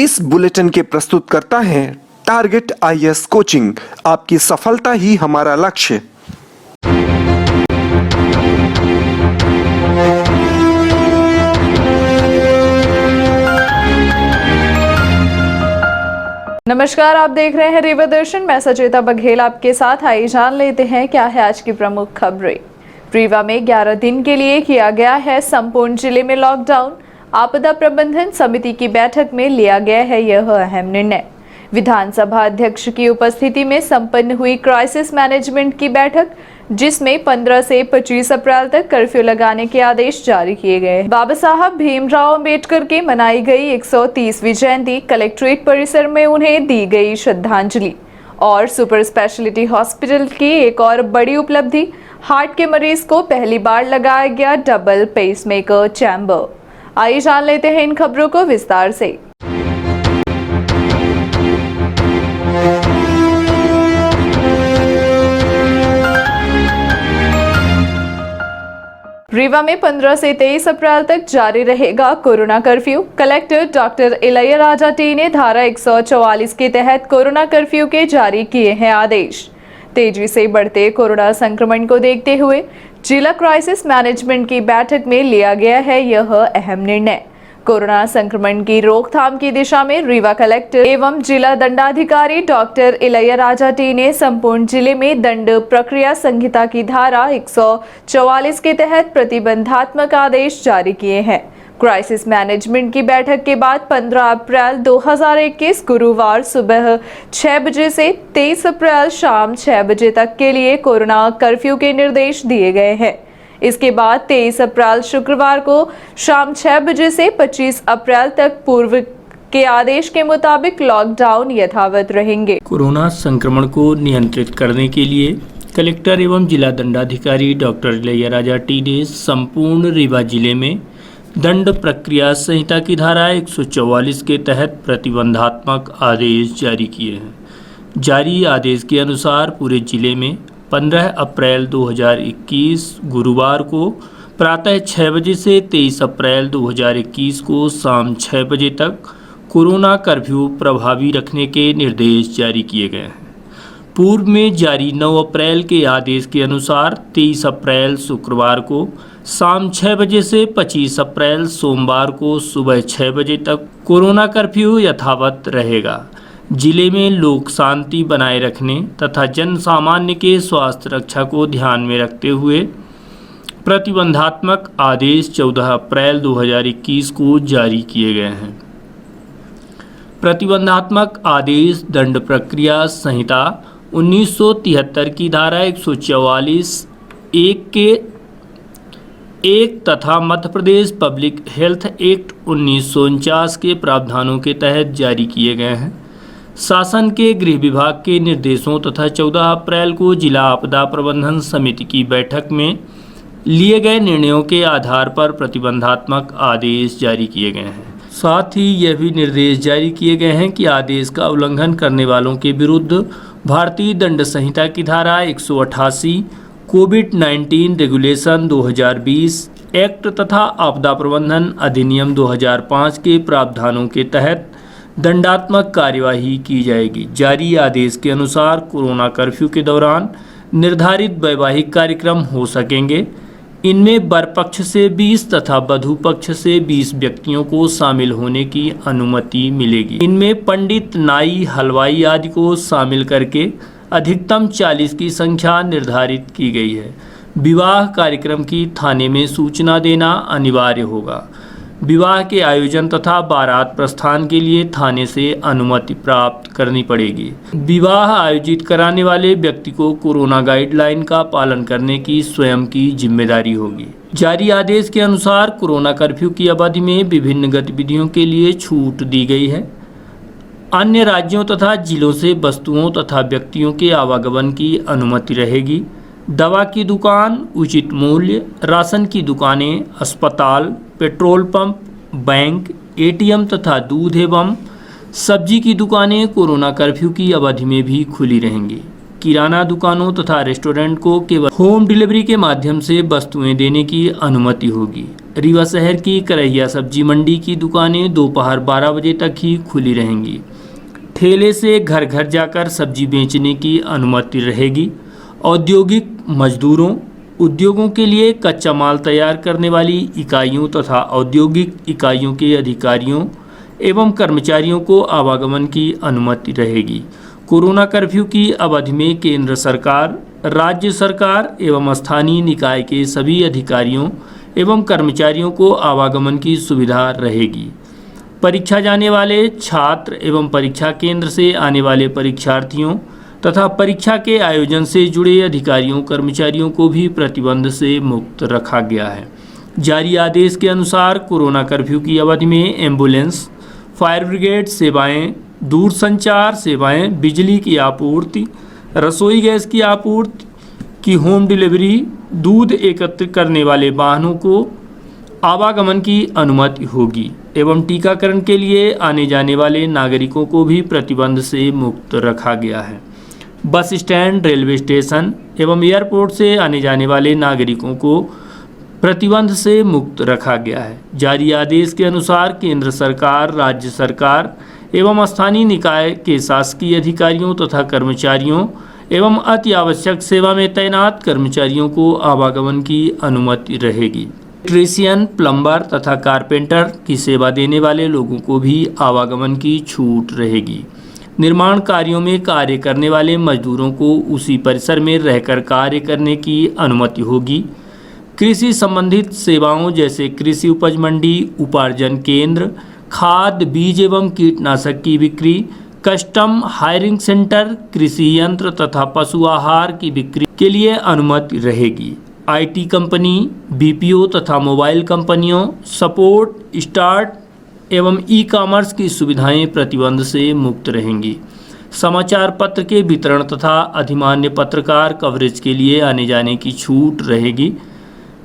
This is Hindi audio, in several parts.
इस बुलेटिन के प्रस्तुतकर्ता हैं टारगेट आईएएस कोचिंग। आपकी सफलता ही हमारा लक्ष्य। नमस्कार, आप देख रहे हैं रीवा दर्शन। मैं सचेता बघेल आपके साथ। आइए जान लेते हैं क्या है आज की प्रमुख खबरें। रीवा में 11 दिन के लिए किया गया है संपूर्ण जिले में लॉकडाउन। आपदा प्रबंधन समिति की बैठक में लिया गया है यह अहम निर्णय। विधानसभा अध्यक्ष की उपस्थिति में संपन्न हुई क्राइसिस मैनेजमेंट की बैठक, जिसमें 15 से 25 अप्रैल तक कर्फ्यू लगाने के आदेश जारी किए गए। बाबा साहब भीमराव अंबेडकर की मनाई गई 130वीं जयंती, कलेक्ट्रेट परिसर में उन्हें दी गई श्रद्धांजलि। और सुपर स्पेशलिटी हॉस्पिटल की एक और बड़ी उपलब्धि, हार्ट के मरीज को पहली बार लगाया गया डबल पेसमेकर चैम्बर। आइए जान लेते हैं इन खबरों को विस्तार से। रीवा में 15 से 23 अप्रैल तक जारी रहेगा corona curfew. Collector doctor Ilaiyaraaja T ने धारा 144 के तहत कोरोना कर्फ्यू के जारी किए हैं आदेश। तेजी से बढ़ते कोरोना संक्रमण को देखते हुए जिला क्राइसिस मैनेजमेंट की बैठक में लिया गया है यह अहम निर्णय। कोरोना संक्रमण की रोकथाम की दिशा में रीवा कलेक्टर एवं जिला दंडाधिकारी डॉक्टर इलैयाराजा टी ने संपूर्ण जिले में दंड प्रक्रिया संहिता की धारा 144 के तहत प्रतिबंधात्मक आदेश जारी किए हैं। क्राइसिस मैनेजमेंट की बैठक के बाद 15 अप्रैल 2021 गुरुवार सुबह 6 बजे से 23 अप्रैल शाम 6 बजे तक के लिए कोरोना कर्फ्यू के निर्देश दिए गए हैं। इसके बाद 23 अप्रैल शुक्रवार को शाम 6 बजे से 25 अप्रैल तक पूर्व के आदेश के मुताबिक लॉकडाउन यथावत रहेंगे। कोरोना संक्रमण को नियंत्रित करने के लिए कलेक्टर एवं जिला दंडाधिकारी डॉक्टर इलैयाराजा टी ने संपूर्ण रीवा जिले में दंड प्रक्रिया संहिता की धारा 144 के तहत प्रतिबंधात्मक आदेश जारी किए हैं। जारी आदेश के अनुसार पूरे जिले में 15 अप्रैल 2021 गुरुवार को प्रातः 6 बजे से 23 अप्रैल 2021 को शाम 6 बजे तक कोरोना कर्फ्यू प्रभावी रखने के निर्देश जारी किए गए हैं। पूर्व में जारी 9 अप्रैल के आदेश के अनुसार 23 अप्रैल शुक्रवार को शाम 6 बजे से 25 अप्रैल सोमवार को सुबह 6 बजे तक कोरोना कर्फ्यू यथावत रहेगा। जिले में लोक शांति बनाए रखने तथा जन सामान्य के स्वास्थ्य रक्षा को ध्यान में रखते हुए प्रतिबंधात्मक आदेश 14 अप्रैल 2021 को जारी किए गए हैं। प्रतिबंधात्मक आदेश दंड प्रक्रिया संहिता 1973 की धारा 144(1) के 1 तथा Madhya Pradesh public health act 1949 के प्रावधानों के तहत जारी किए गए हैं। शासन के गृह विभाग के निर्देशों तथा 14 अप्रैल को जिला आपदा प्रबंधन समिति की बैठक में लिए गए निर्णयों के आधार पर प्रतिबंधात्मक आदेश जारी किए गए हैं। साथ ही यह भी निर्देश जारी किए गए हैं कि आदेश का उल्लंघन करने वालों के विरुद्ध भारतीय दंड संहिता की धारा 188, कोविड-19 रेगुलेशन 2020 एक्ट तथा आपदा प्रबंधन अधिनियम 2005 के प्रावधानों के तहत दंडात्मक कार्यवाही की जाएगी। जारी आदेश के अनुसार कोरोना कर्फ्यू के दौरान निर्धारित वैवाहिक कार्यक्रम हो सकेंगे। इनमें वर पक्ष से 20 तथा वधू पक्ष से 20 व्यक्तियों को शामिल होने की अनुमति मिलेगी। इनमें पंडित, नाई, हलवाई आदि को शामिल करके अधिकतम 40 की संख्या निर्धारित की गई है। विवाह कार्यक्रम की थाने में सूचना देना अनिवार्य होगा। विवाह के आयोजन तथा बारात प्रस्थान के लिए थाने से अनुमति प्राप्त करनी पड़ेगी। विवाह आयोजित कराने वाले व्यक्ति को कोरोना गाइडलाइन का पालन करने की स्वयं की जिम्मेदारी होगी। जारी आदेश के अनुसार कोरोना कर्फ्यू की अवधि में विभिन्न गतिविधियों के लिए छूट दी गई है। अन्य राज्यों तथा जिलों से वस्तुओं तथा व्यक्तियों के आवागमन की अनुमति रहेगी। दवा की दुकान, उचित मूल्य, राशन की दुकानें, अस्पताल, पेट्रोल पंप, बैंक, एटीएम तथा दूध एवं सब्जी की दुकानें कोरोना कर्फ्यू की अवधि में भी खुली रहेंगी। किराना दुकानों तथा रेस्टोरेंट को केवल होम डिलीवरी के माध्यम से वस्तुएं देने की अनुमति होगी। रीवा शहर की करैया सब्जी मंडी की दुकानें दोपहर 12 बजे तक ही खुली रहेंगी। ठेले से घर घर जाकर सब्जी बेचने की अनुमति रहेगी। औद्योगिक मजदूरों, उद्योगों के लिए कच्चा माल तैयार करने वाली इकाइयों तथा औद्योगिक इकाइयों के अधिकारियों एवं कर्मचारियों को आवागमन की अनुमति रहेगी। कोरोना कर्फ्यू की अवधि में केंद्र सरकार, राज्य सरकार एवं स्थानीय निकाय के सभी अधिकारियों एवं कर्मचारियों को आवागमन की सुविधा रहेगी। परीक्षा जाने वाले छात्र एवं परीक्षा केंद्र से आने वाले परीक्षार्थियों तथा परीक्षा के आयोजन से जुड़े अधिकारियों कर्मचारियों को भी प्रतिबंध से मुक्त रखा गया है। जारी आदेश के अनुसार कोरोना कर्फ्यू की अवधि में एम्बुलेंस, फायर ब्रिगेड सेवाएं, दूरसंचार सेवाएं, बिजली की आपूर्ति, रसोई गैस की आपूर्ति की होम डिलीवरी, दूध एकत्र करने वाले वाहनों को आवागमन की अनुमति होगी एवं टीकाकरण के लिए आने जाने वाले नागरिकों को भी प्रतिबंध से मुक्त रखा गया है। बस स्टैंड, रेलवे स्टेशन एवं एयरपोर्ट से आने जाने वाले नागरिकों को प्रतिबंध से मुक्त रखा गया है। जारी आदेश के अनुसार केंद्र सरकार, राज्य सरकार एवं स्थानीय निकाय के शासकीय अधिकारियों तथा कर्मचारियों एवं अति आवश्यक सेवा में तैनात कर्मचारियों को आवागमन की अनुमति रहेगी। इलेक्ट्रीशियन, प्लम्बर तथा कारपेंटर की सेवा देने वाले लोगों को भी आवागमन की छूट रहेगी। निर्माण कार्यों में कार्य करने वाले मजदूरों को उसी परिसर में रहकर कार्य करने की अनुमति होगी। कृषि संबंधित सेवाओं जैसे कृषि उपज मंडी, उपार्जन केंद्र, खाद, बीज एवं कीटनाशक की बिक्री, कस्टम हायरिंग सेंटर, कृषि यंत्र तथा पशु आहार की बिक्री के लिए अनुमति रहेगी। आईटी कंपनी, बीपीओ तथा मोबाइल कंपनियों, सपोर्ट, स्टार्ट एवं ई कॉमर्स की सुविधाएं प्रतिबंध से मुक्त रहेंगी। समाचार पत्र के वितरण तथा अधिमान्य पत्रकार कवरेज के लिए आने जाने की छूट रहेगी।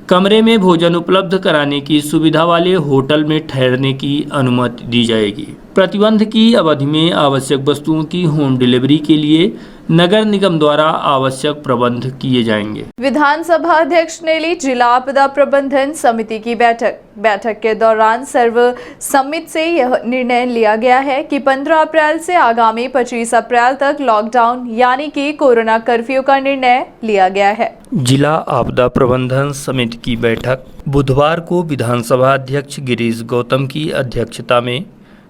कमरे में भोजन उपलब्ध कराने की सुविधा वाले होटल में ठहरने की अनुमति दी जाएगी। प्रतिबंध की अवधि में आवश्यक वस्तुओं की होम डिलीवरी के लिए नगर निगम द्वारा आवश्यक प्रबंध किए जाएंगे। विधानसभा अध्यक्ष ने ली जिला आपदा प्रबंधन समिति की बैठक के दौरान सर्वसम्मति से यह निर्णय लिया गया है कि 15 अप्रैल से आगामी 25 अप्रैल तक लॉकडाउन यानी कि कोरोना कर्फ्यू का निर्णय लिया गया है। जिला आपदा प्रबंधन समिति की बैठक बुधवार को विधानसभा अध्यक्ष गिरीश गौतम की अध्यक्षता में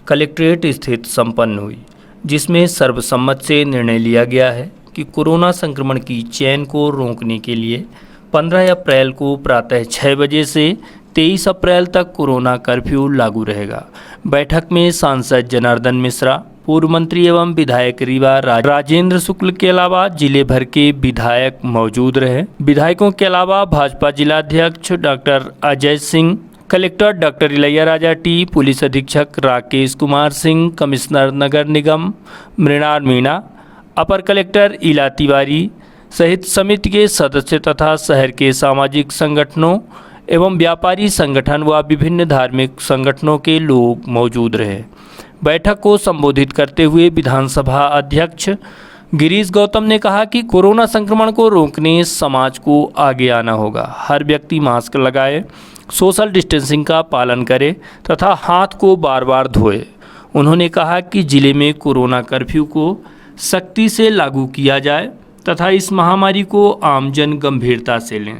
कलेक्ट्रेट स्थित संपन्न हुई, जिसमें सर्वसम्मति से निर्णय लिया गया है कि कोरोना संक्रमण की चेन को रोकने के लिए 15 अप्रैल को प्रातः 6 बजे से 23 अप्रैल तक कोरोना कर्फ्यू लागू रहेगा। बैठक में सांसद जनार्दन मिश्रा, पूर्व मंत्री एवं विधायक रीवा राजेंद्र शुक्ल के अलावा जिले भर के विधायक मौजूद रहे। विधायकों के अलावा भाजपा जिलाध्यक्ष doctor Ajay Singh, collector doctor Ilaiya Raja T, police अधीक्षक राकेश कुमार सिंह, कमिश्नर नगर निगम मृणाल मीणा, अपर कलेक्टर इला तिवारी सहित समिति के सदस्य तथा शहर के सामाजिक संगठनों एवं व्यापारी संगठन व विभिन्न धार्मिक संगठनों के लोग मौजूद रहे। बैठक को संबोधित करते हुए विधानसभा अध्यक्ष गिरीश गौतम ने कहा कि कोरोना संक्रमण को रोकने समाज को आगे आना होगा। हर व्यक्ति मास्क लगाए, सोशल डिस्टेंसिंग का पालन करे तथा हाथ को बार बार धोए। उन्होंने कहा कि जिले में कोरोना कर्फ्यू को सख्ती से लागू किया जाए तथा इस महामारी को आमजन गंभीरता से लें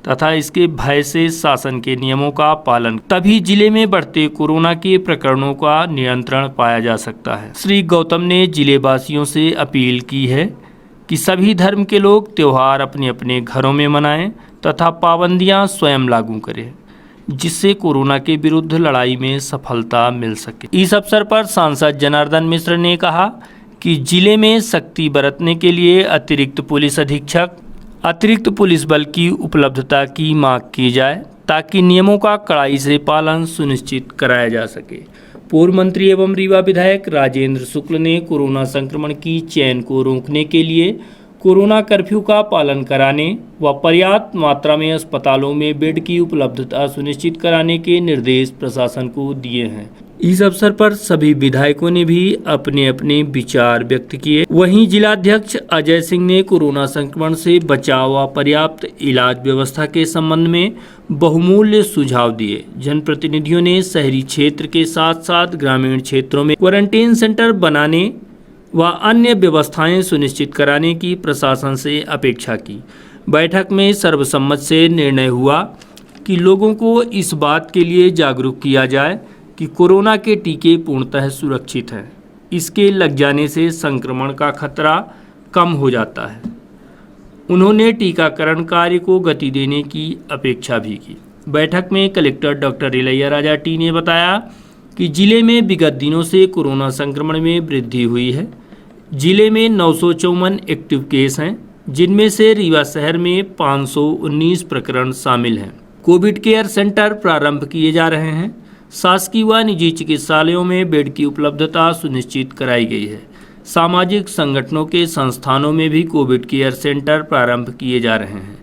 तथा इसके भय से शासन के नियमों का पालन, तभी जिले में बढ़ते कोरोना के प्रकरणों का नियंत्रण पाया जा सकता है। श्री गौतम ने जिले वासियों से अपील की है कि सभी धर्म के लोग त्यौहार अपने अपने घरों में मनाएं तथा पाबंदियां स्वयं लागू करें, जिससे कोरोना के विरुद्ध लड़ाई में सफलता मिल सके। इस अवसर पर सांसद जनार्दन मिश्र ने कहा कि जिले में सख्ती बरतने के लिए अतिरिक्त पुलिस अधीक्षक, अतिरिक्त पुलिस बल की उपलब्धता की मांग की जाए ताकि नियमों का कड़ाई से पालन सुनिश्चित कराया जा सके। पूर्व मंत्री एवं रीवा विधायक राजेंद्र शुक्ल ने कोरोना संक्रमण की चेन को रोकने के लिए कोरोना कर्फ्यू का पालन कराने व पर्याप्त मात्रा में अस्पतालों में बेड की उपलब्धता सुनिश्चित कराने के निर्देश प्रशासन को दिए हैं। इस अवसर पर सभी विधायकों ने भी अपने अपने विचार व्यक्त किए। वहीं जिलाध्यक्ष अजय सिंह ने कोरोना संक्रमण से बचाव व पर्याप्त इलाज व्यवस्था के संबंध में बहुमूल्य सुझाव दिए। जनप्रतिनिधियों ने शहरी क्षेत्र के साथ साथ ग्रामीण क्षेत्रों में क्वारंटीन सेंटर बनाने व अन्य व्यवस्थाएं सुनिश्चित कराने की प्रशासन से अपेक्षा की। बैठक में सर्वसम्मत से निर्णय हुआ कि लोगों को इस बात के लिए जागरूक किया जाए कि कोरोना के टीके पूर्णतः सुरक्षित हैं। इसके लग जाने से संक्रमण का खतरा कम हो जाता है। उन्होंने टीकाकरण कार्य को गति देने की अपेक्षा भी की। बैठक में कलेक्टर डॉक्टर इलैयाराजा टी ने बताया कि जिले में विगत दिनों से कोरोना संक्रमण में वृद्धि हुई है। जिले में 954 एक्टिव केस हैं, जिनमें से रीवा शहर में 519 प्रकरण शामिल हैं। कोविड केयर सेंटर प्रारंभ किए जा रहे हैं। शासकीय व निजी चिकित्सालयों में बेड की उपलब्धता सुनिश्चित कराई गई है। सामाजिक संगठनों के संस्थानों में भी कोविड केयर सेंटर प्रारंभ किए जा रहे हैं।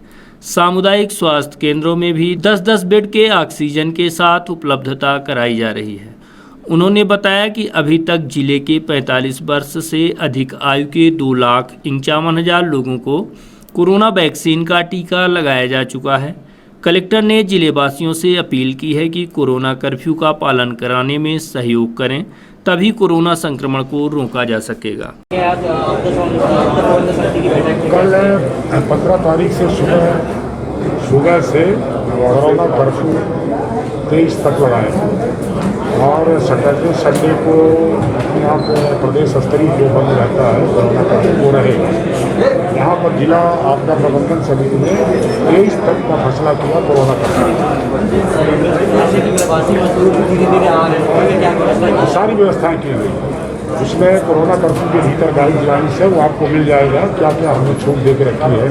सामुदायिक स्वास्थ्य केंद्रों में भी 10-10 बेड के ऑक्सीजन के साथ उपलब्धता कराई जा रही है। उन्होंने बताया कि अभी तक जिले के 45 वर्ष से अधिक आयु के 2,51,000 लोगों को कोरोना वैक्सीन का टीका लगाया जा चुका है। कलेक्टर ने जिलेवासियों से अपील की है कि कोरोना कर्फ्यू का पालन कराने में सहयोग करें, तभी कोरोना संक्रमण को रोका जा सकेगा। कल 15 तारीख से सुबह से कोरोना कर्फ्यू 23 तक लगाए और सैटरडे संडे को यहाँ पे प्रदेश स्तरीय जो बंद रहता है कोरोना कर्फ्यू वो रहेगा। यहाँ पर जिला आपदा प्रबंधन समिति ने 23 तक का फैसला किया कोरोना कर्फ्यू। सारी व्यवस्थाएं की गई। उसमें कोरोना कर्फ्यू के भीतर गाइडलाइंस है, वो आपको मिल जाएगा क्या क्या हमने छूट दे के रखी है।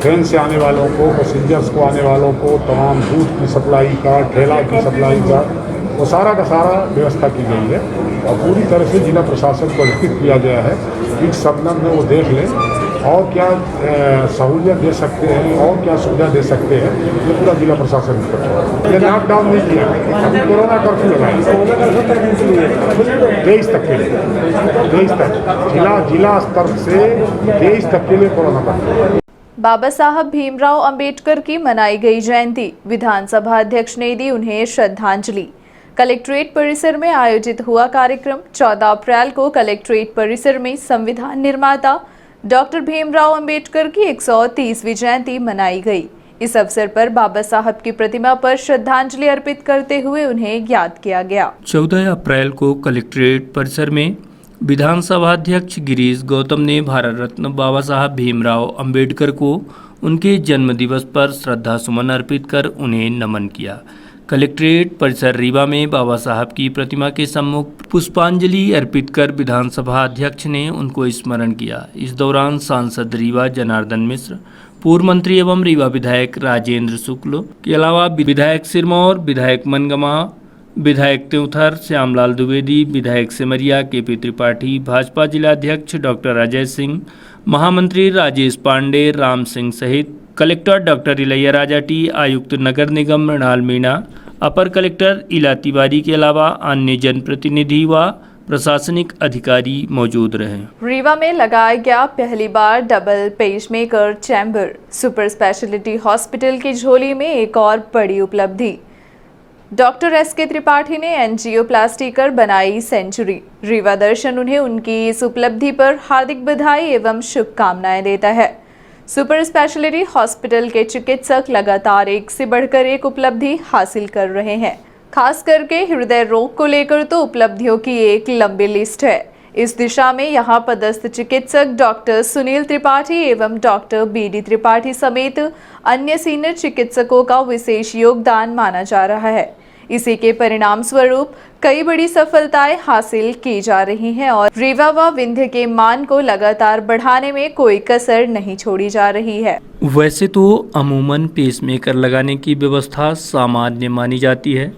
ट्रेन से आने वालों को, पैसेंजर्स को आने वालों को तमाम दूध की सप्लाई का, ठेला की सप्लाई का, वो सारा का सारा व्यवस्था की गई है और पूरी तरह से जिला प्रशासन को लिखित किया गया है कि संबंध में वो देख लें और क्या सहूलियत दे सकते हैं और क्या सुविधा दे सकते हैं। ये पूरा जिला प्रशासन ये लॉकडाउन नहीं किया, अभी कोरोना कर्फ्यू लगाया 23 तक के लिए, 23 तक जिला स्तर से 23 तक के लिए कोरोना कर्फ्यू। बाबा साहब भीमराव अंबेडकर की मनाई गई जयंती, विधानसभा अध्यक्ष ने दी उन्हें श्रद्धांजलि। कलेक्ट्रेट परिसर में आयोजित हुआ कार्यक्रम 14 अप्रैल को कलेक्ट्रेट परिसर में संविधान निर्माता डॉक्टर भीमराव अंबेडकर की 130वीं जयंती मनाई गई। इस अवसर पर बाबा साहब की प्रतिमा पर श्रद्धांजलि अर्पित करते हुए उन्हें याद किया गया। 14 अप्रैल को कलेक्ट्रेट परिसर में विधानसभा अध्यक्ष गिरीश गौतम ने भारत रत्न बाबा साहब भीमराव अंबेडकर को उनके जन्म दिवस पर श्रद्धा सुमन अर्पित कर उन्हें नमन किया। कलेक्ट्रेट परिसर रीवा में बाबा साहब की प्रतिमा के सम्मुख पुष्पांजलि अर्पित कर विधानसभा अध्यक्ष ने उनको स्मरण किया। इस दौरान सांसद रीवा जनार्दन मिश्र, पूर्व मंत्री एवं रीवा विधायक राजेंद्र शुक्ल के अलावा विधायक सिरमौर, विधायक मनगमा, विधायक त्योथर, श्यामलाल द्विवेदी, विधायक सिमरिया, केपी त्रिपाठी, भाजपा जिलाध्यक्ष डॉक्टर अजय सिंह, महामंत्री राजेश पांडे, राम सिंह सहित कलेक्टर डॉक्टर इलैयाराजा टी, आयुक्त नगर निगम मृणाल मीणा, अपर कलेक्टर इला तिवारी के अलावा अन्य जनप्रतिनिधि व प्रशासनिक अधिकारी मौजूद रहे। रीवा में लगाया गया पहली बार double pacemaker chamber, super speciality hospital की झोली में एक और बड़ी उपलब्धि। Doctor S K. त्रिपाठी ने एंजियोप्लास्टी कर बनाई सेंचुरी। रीवा दर्शन उन्हें उनकी इस उपलब्धि पर हार्दिक बधाई एवं शुभकामनाएं देता है। सुपर स्पेशलिटी हॉस्पिटल के चिकित्सक लगातार एक से बढ़कर एक उपलब्धि हासिल कर रहे हैं। खास करके हृदय रोग को लेकर तो उपलब्धियों की एक लंबी लिस्ट है। इस दिशा में यहाँ पदस्थ चिकित्सक डॉक्टर सुनील त्रिपाठी एवं डॉक्टर बी.डी. त्रिपाठी समेत अन्य सीनियर चिकित्सकों का विशेष योगदान माना जा रहा है। इसी के परिणाम स्वरूप कई बड़ी सफलताएं हासिल की जा रही हैं और रीवा व विंध्य के मान को लगातार बढ़ाने में कोई कसर नहीं छोड़ी जा रही है। वैसे तो अमूमन पेसमेकर लगाने की व्यवस्था सामान्य मानी जाती है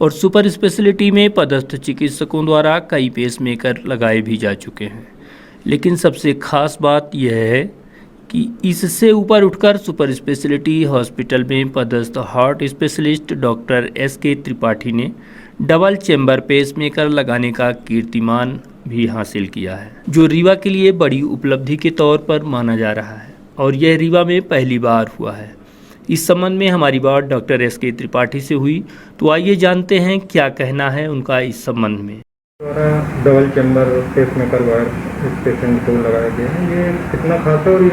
और सुपर स्पेशलिटी में पदस्थ चिकित्सकों द्वारा कई पेसमेकर लगाए भी जा चुके हैं, लेकिन सबसे खास बात यह है कि इससे ऊपर उठकर सुपर स्पेशलिटी हॉस्पिटल में पदस्थ heart specialist doctor S K. Tripathi ने डबल चेंबर पेसमेकर लगाने का कीर्तिमान भी हासिल किया है, जो रीवा के लिए बड़ी उपलब्धि के तौर पर माना जा रहा है और यह रीवा में पहली बार हुआ है। इस संबंध में हमारी बात डॉक्टर एस.के. त्रिपाठी से हुई, तो आइए जानते हैं क्या कहना है उनका इस संबंध में। डबल चैम्बर पेसमेकर वायर इस पेशेंट को लगाया गया है, ये कितना खास है और ये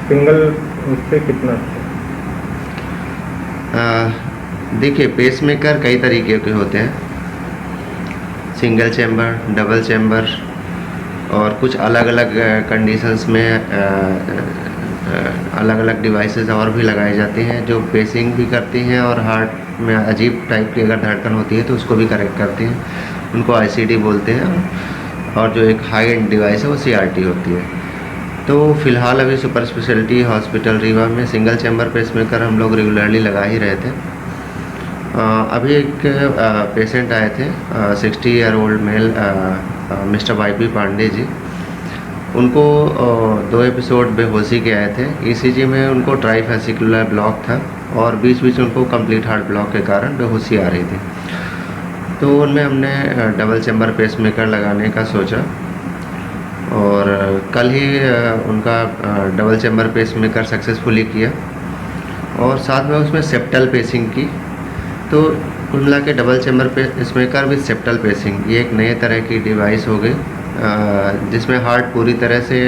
सिंगल उससे कितना देखिए, पेसमेकर कई तरीके के होते हैं, सिंगल चैम्बर, डबल चैम्बर और कुछ अलग अलग कंडीशंस में अलग अलग डिवाइसेस और भी लगाई जाती हैं जो पेसिंग भी करती हैं और हार्ट में अजीब टाइप की अगर धड़कन होती है तो उसको भी करेक्ट करती हैं। उनको आईसीडी बोलते हैं और जो एक हाई एंड डिवाइस है वो सीआरटी होती है। तो फ़िलहाल अभी सुपर स्पेशलिटी हॉस्पिटल रीवा में सिंगल चैम्बर पेसमेकर हम लोग रेगुलरली लगा ही रहे थे। अभी एक पेशेंट आए थे 60 year old male mister Y P. Pandey ji. उनको 2 एपिसोड बेहोशी के आए थे। ईसीजी में उनको ट्राइफेसिकुलर ब्लॉक था और बीच बीच उनको कंप्लीट हार्ट ब्लॉक के कारण बेहोशी आ रही थी। तो उनमें हमने डबल चैम्बर पेसमेकर लगाने का सोचा और कल ही उनका डबल चैम्बर पेसमेकर सक्सेसफुली किया और साथ में उसमें सेप्टल पेसिंग की। तो कुल मिला के double chamber pacemaker with septal pacing ये एक नए तरह की डिवाइस हो गई जिसमें हार्ट पूरी तरह से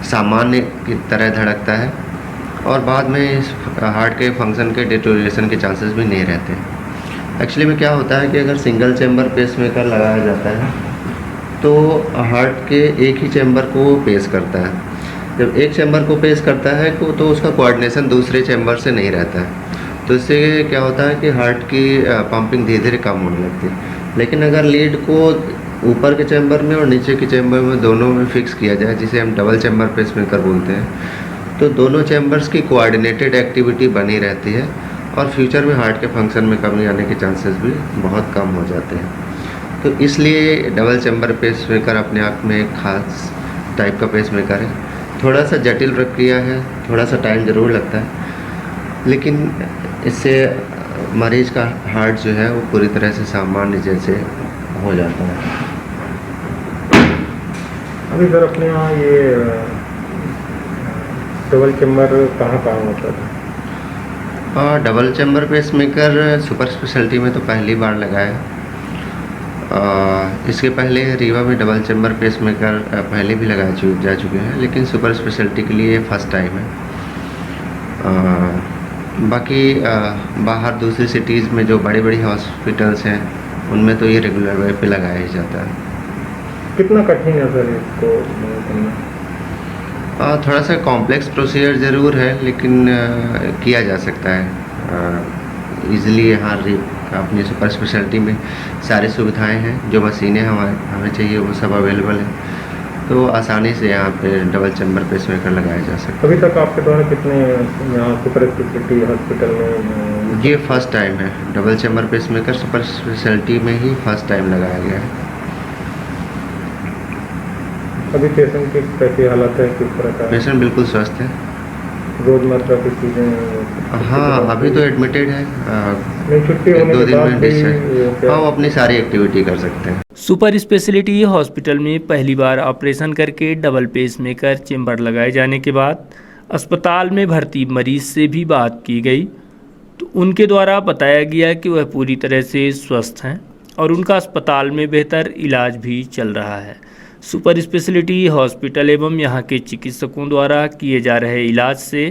सामान्य की तरह धड़कता है और बाद में इस हार्ट के फंक्शन के डिटोरिएशन के चांसेस भी नहीं रहते। एक्चुअली में क्या होता है कि अगर सिंगल चैम्बर पेसमेकर लगाया जाता है तो हार्ट के एक ही चैम्बर को पेस करता है। जब एक चैम्बर को पेस करता है तो उसका कोऑर्डिनेशन दूसरे चैम्बर से नहीं रहता है, तो इससे क्या होता है कि हार्ट की पंपिंग धीरे धीरे कम होने लगती है। लेकिन अगर लीड को ऊपर के चैम्बर में और नीचे के चैम्बर में दोनों में फिक्स किया जाए, जिसे हम डबल चैम्बर पेसमेकर बोलते हैं, तो दोनों चैम्बर्स की कोऑर्डिनेटेड एक्टिविटी बनी रहती है और फ्यूचर में हार्ट के फंक्शन में कमी आने के चांसेस भी बहुत कम हो जाते हैं। तो इसलिए डबल चैम्बर पेसमेकर अपने आप में एक ख़ास टाइप का पेसमेकर है। थोड़ा सा जटिल प्रक्रिया है, थोड़ा सा टाइम ज़रूर लगता है, लेकिन इससे मरीज का हार्ट जो है वो पूरी तरह से सामान्य जैसे हो जाता है। अभी सर अपने यहाँ ये डबल चैम्बर कहाँ होता था? Double chamber pacemaker super speciality में तो पहली बार लगाया। इसके पहले रीवा में डबल चैम्बर पेसमेकर पहले भी जा चुके हैं, लेकिन सुपर स्पेशलिटी के लिए फर्स्ट टाइम है। बाकी बाहर दूसरी सिटीज़ में जो बड़ी बड़ी हॉस्पिटल्स हैं उनमें तो ये रेगुलर वे पे लगाया ही जाता है। कितना कठिन है सर इसको करना? थोड़ा सा कॉम्प्लेक्स प्रोसीजर ज़रूर है, लेकिन किया जा सकता है ईज़िली। यहाँ अपनी सुपर स्पेशलिटी में सारी सुविधाएं हैं, जो मशीनें हमें चाहिए वो सब अवेलेबल है, तो आसानी से यहाँ पे डबल चैम्बर पेसमेकर लगाया जा सकता है। अभी तक आपके द्वारा कितने यहाँ सुपर स्पेशलिटी हॉस्पिटल में? ये फर्स्ट टाइम है, double chamber pacemaker super speciality में ही फर्स्ट टाइम लगाया गया है। अभी पेशेंट की कैसी हालत है, किस तरह का? पेशेंट बिल्कुल स्वस्थ है। रोजमर्रा की चीज़ें? हाँ, अभी तो एडमिटेड है। छुट्टी होने 2 के दिन बाद में भी डिस्चार्ज। हाँ, वो अपनी सारी एक्टिविटी कर सकते हैं। सुपर स्पेशलिटी हॉस्पिटल में पहली बार ऑपरेशन करके डबल पेसमेकर चेंबर लगाए जाने के बाद अस्पताल में भर्ती मरीज से भी बात की गई, तो उनके द्वारा बताया गया कि वह पूरी तरह से स्वस्थ हैं और उनका अस्पताल में बेहतर इलाज भी चल रहा है। सुपर स्पेशलिटी हॉस्पिटल एवं यहाँ के चिकित्सकों द्वारा किए जा रहे इलाज से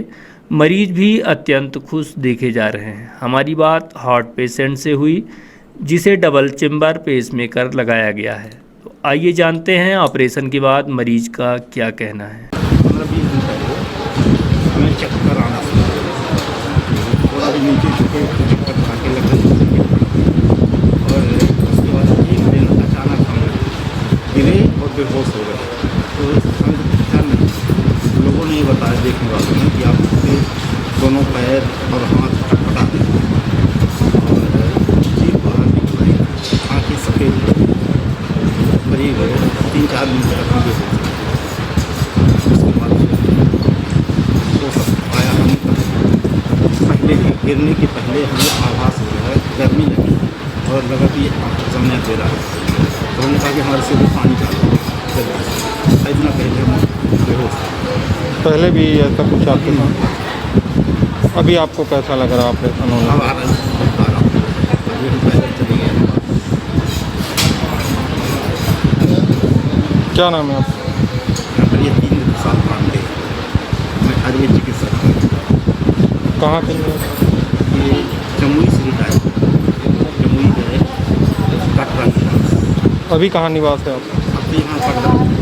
मरीज भी अत्यंत खुश देखे जा रहे हैं। हमारी बात हार्ट पेशेंट से हुई जिसे डबल चेंबर पेसमेकर लगाया गया है, तो आइए जानते हैं ऑपरेशन के बाद मरीज का क्या कहना है। 15-20 दिन पहले हमें चक्कर आना शुरू हुआ, थोड़ा भी नीचे झुके चक्कर खाके लग गए और उसके बाद एक दिन अचानक हम गिरे और बेहोश हो गए। तो हमें पता नहीं, लोगों ने ये बताया देखने वालों ने कि आपके दोनों पैर और हाथ फटा दें और जीभ बाहर निकल आई, आँखें सफ़ेद करीब 3-4 दिन तक हम बेहोश। उसके बाद गिरने के पहले हमें आभास हो रहा है, गर्मी लगी और लगा कि जमने दे रहा है। तो हमने कहा कि हमारे से भी पानी डालो, इतना पहले हम बेहोश थे। पहले भी ऐसा कुछ आपके साथ? अभी आपको कैसा लग रहा है ऑपरेशन होने अब में? आ रहा हूँ, अभी हम पैदल चले गए। क्या नाम है आपका? यहाँ पर ये 3 साल पांडे, मैं आयुर्वेद चिकित्सक हूँ। कहाँ के लिए? ये जमुई से रिटायर, जमुई गए कटरा निवास। अभी कहाँ निवास है आपका? अब तो यहाँ पर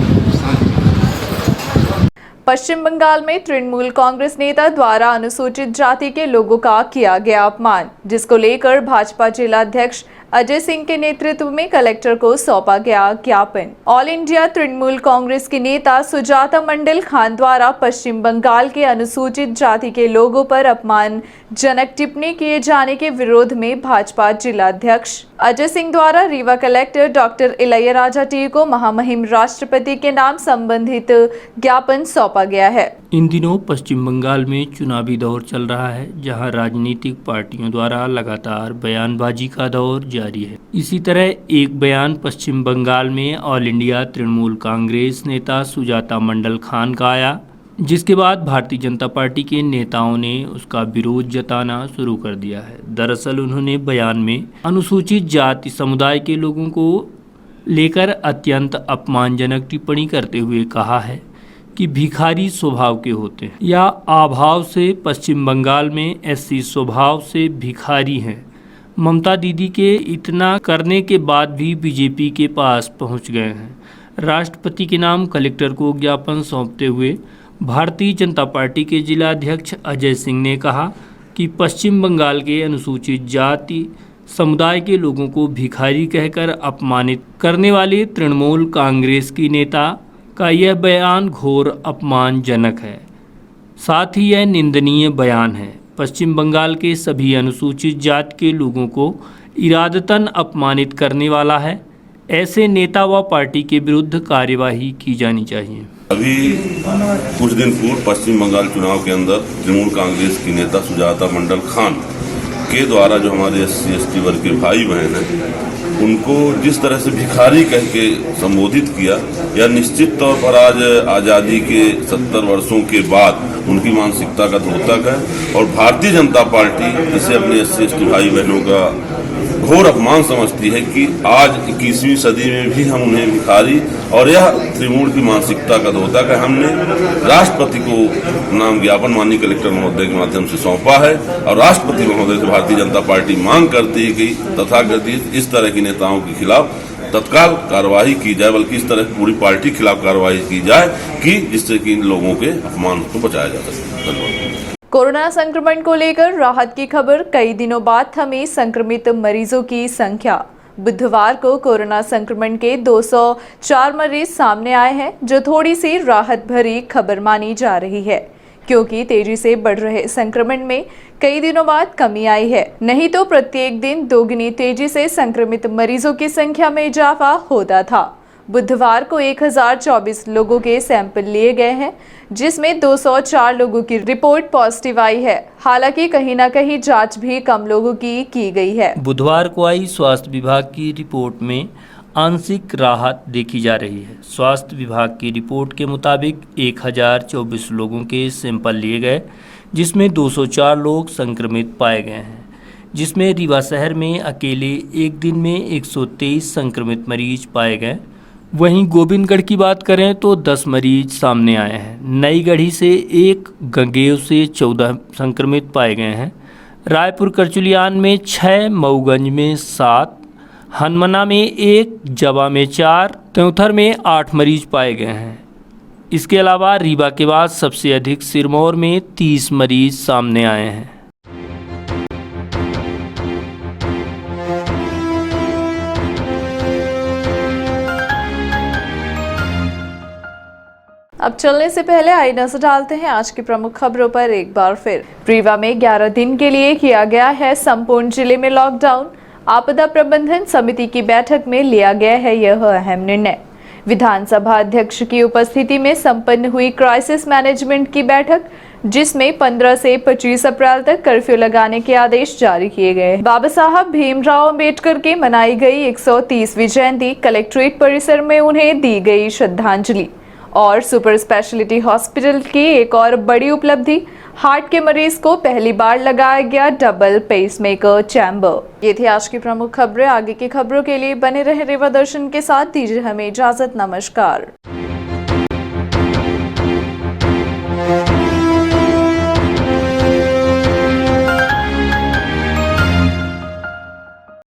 पश्चिम बंगाल में तृणमूल कांग्रेस नेता द्वारा अनुसूचित जाति के लोगों का किया गया अपमान, जिसको लेकर भाजपा जिलाध्यक्ष अजय सिंह के नेतृत्व में कलेक्टर को सौंपा गया ज्ञापन। ऑल इंडिया तृणमूल कांग्रेस की नेता सुजाता मंडल खान द्वारा पश्चिम बंगाल के अनुसूचित जाति के लोगों पर अपमानजनक टिप्पणी किए जाने के विरोध में भाजपा जिलाध्यक्ष अजय सिंह द्वारा Rewa collector doctor Ilaiyaraaja T को महामहिम राष्ट्रपति के नाम संबंधित ज्ञापन सौंपा गया है। इन दिनों पश्चिम बंगाल में चुनावी दौर चल रहा है, जहां राजनीतिक पार्टियों द्वारा लगातार बयानबाजी का दौर जारी है। इसी तरह एक बयान पश्चिम बंगाल में ऑल इंडिया तृणमूल कांग्रेस नेता सुजाता मंडल खान का आया, जिसके बाद भारतीय जनता पार्टी के नेताओं ने उसका विरोध जताना शुरू कर दिया है। दरअसल उन्होंने बयान में अनुसूचित जाति समुदाय के लोगों को लेकर अत्यंत अपमानजनक टिप्पणी करते हुए कहा है कि भिखारी स्वभाव के होते हैं या अभाव से पश्चिम बंगाल में एससी स्वभाव से भिखारी हैं। ममता दीदी के इतना करने के बाद भी बीजेपी के पास पहुंच गए हैं। राष्ट्रपति के नाम कलेक्टर को ज्ञापन सौंपते हुए भारतीय जनता पार्टी के जिलाध्यक्ष अजय सिंह ने कहा कि पश्चिम बंगाल के अनुसूचित जाति समुदाय के लोगों को भिखारी कहकर अपमानित करने वाले तृणमूल कांग्रेस की नेता का यह बयान घोर अपमानजनक है, साथ ही यह निंदनीय बयान है। पश्चिम बंगाल के सभी अनुसूचित जाति के लोगों को इरादतन अपमानित करने वाला है। ऐसे नेता व पार्टी के विरुद्ध कार्यवाही की जानी चाहिए। अभी कुछ दिन पूर्व पश्चिम बंगाल चुनाव के अंदर तृणमूल कांग्रेस की नेता सुजाता मंडल खान के द्वारा जो हमारे SC/ST वर्ग के भाई बहन हैं उनको जिस तरह से भिखारी कह के संबोधित किया, यह निश्चित तौर पर आज आज़ादी के 70 वर्षों के बाद उनकी मानसिकता का द्योतक है और भारतीय जनता पार्टी इसे अपने SC/ST भाई बहनों का घोर अपमान समझती है कि आज 21वीं सदी में भी हम उन्हें भिखारी, और यह तृणमूल की मानसिकता का द्योतक है। हमने राष्ट्रपति को नाम ज्ञापन माननीय कलेक्टर महोदय के माध्यम से सौंपा है और राष्ट्रपति महोदय से भारतीय जनता पार्टी मांग करती है कि तथाकथित इस तरह के नेताओं के खिलाफ तत्काल कार्रवाई की जाए, बल्कि इस तरह पूरी पार्टी के खिलाफ कार्रवाई की जाए कि जिससे कि इन लोगों के अपमान को बचाया जा सके। धन्यवाद। कोरोना संक्रमण को लेकर राहत की खबर। कई दिनों बाद थमी संक्रमित मरीजों की संख्या। बुधवार को कोरोना संक्रमण के 204 मरीज सामने आए हैं, जो थोड़ी सी राहत भरी खबर मानी जा रही है, क्योंकि तेजी से बढ़ रहे संक्रमण में कई दिनों बाद कमी आई है। नहीं तो प्रत्येक दिन दोगुनी तेजी से संक्रमित मरीजों की संख्या में इजाफा होता था। बुधवार को 1024 लोगों के सैंपल लिए गए हैं, जिसमें 204 लोगों की रिपोर्ट पॉजिटिव आई है। हालांकि कहीं ना कहीं जांच भी कम लोगों की गई है। बुधवार को आई स्वास्थ्य विभाग की रिपोर्ट में आंशिक राहत देखी जा रही है। स्वास्थ्य विभाग की रिपोर्ट के मुताबिक 1024 लोगों के सैंपल लिए गए, जिसमें 204 लोग संक्रमित पाए गए हैं, जिसमें रीवा शहर में अकेले एक दिन में 123 संक्रमित मरीज पाए गए। वहीं गोविंदगढ़ की बात करें तो 10 मरीज सामने आए हैं। नई गढ़ी से 1, गंगेव से 14 संक्रमित पाए गए हैं। रायपुर करचुलियान में 6, मऊगंज में 7, हनुमना में 1, जवा में 4, त्योंथर में 8 मरीज पाए गए हैं। इसके अलावा रीवा के बाद सबसे अधिक सिरमौर में 30 मरीज सामने आए हैं। अब चलने से पहले आइए नजर डालते हैं आज की प्रमुख खबरों पर एक बार फिर। रीवा में 11 दिन के लिए किया गया है संपूर्ण जिले में लॉकडाउन। आपदा प्रबंधन समिति की बैठक में लिया गया है यह अहम निर्णय। विधानसभा अध्यक्ष की उपस्थिति में संपन्न हुई क्राइसिस मैनेजमेंट की बैठक। जिसमें 15 से 25 अप्रैल तक कर्फ्यू लगाने के आदेश जारी किए गए। बाबा साहब भीमराव अंबेडकर के मनाई गई 130वीं जयंती, कलेक्ट्रेट परिसर में उन्हें दी गई श्रद्धांजलि। और सुपर स्पेशलिटी हॉस्पिटल की एक और बड़ी उपलब्धि, हार्ट के मरीज को पहली बार लगाया गया डबल पेसमेकर चैम्बर। ये थी आज की प्रमुख खबरें। आगे की खबरों के लिए बने रहे रेवा दर्शन के साथ। दीजिए हमें इजाजत। नमस्कार।